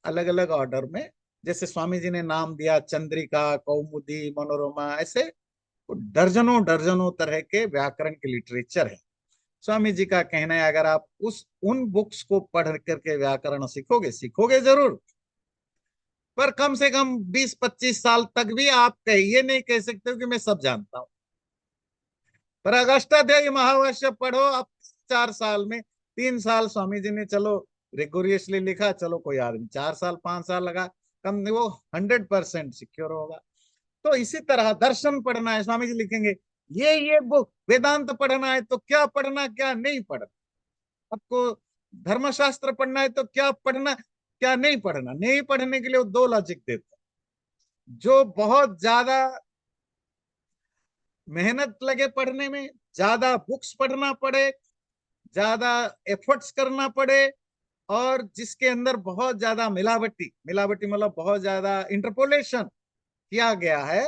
अलग अलग ऑर्डर में, जैसे स्वामी जी ने नाम दिया चंद्रिका, कौमुदी, मनोरमा, ऐसे दर्जनों दर्जनों तरह के व्याकरण के लिटरेचर है। स्वामी जी का कहना है अगर आप उन बुक्स को पढ़ करके व्याकरण सीखोगे, सीखोगे जरूर, पर कम से कम 20-25 साल तक भी आप ये नहीं कह सकते हो कि मैं सब जानता हूं। पर अगस्टाध्यायी महाभाष्य पढ़ो आप 4 साल में। 3 साल स्वामी जी ने चलो रिगोरियसली लिखा, चलो कोई आदमी 4 साल 5 साल लगा, कम नहीं वो 100% सिक्योर होगा। तो इसी तरह दर्शन पढ़ना है, स्वामी जी लिखेंगे ये बुक, वेदांत पढ़ना है तो क्या पढ़ना क्या नहीं पढ़ना, आपको धर्मशास्त्र पढ़ना है तो क्या पढ़ना क्या नहीं पढ़ना। नहीं पढ़ने के लिए वो 2 लॉजिक देते हैं। जो बहुत ज्यादा मेहनत लगे पढ़ने में, ज्यादा बुक्स पढ़ना पड़े, ज्यादा एफर्ट्स करना पड़े, और जिसके अंदर बहुत ज्यादा मिलावटी मिलावटी मतलब बहुत ज्यादा इंटरपोलेशन किया गया है,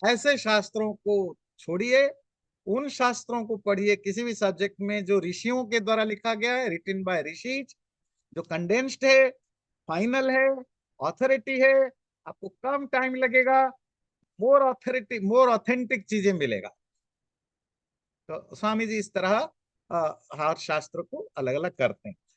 ऐसे शास्त्रों को छोड़िए, उन शास्त्रों को पढ़िए किसी भी सब्जेक्ट में जो ऋषियों के द्वारा लिखा गया है, रिटन बाय ऋषिज, जो कंडेंस्ड है, फाइनल है, ऑथोरिटी है। आपको कम टाइम लगेगा, मोर ऑथोरिटी, मोर ऑथेंटिक चीजें मिलेगा। तो स्वामी जी इस तरह हर शास्त्र को अलग अलग करते हैं।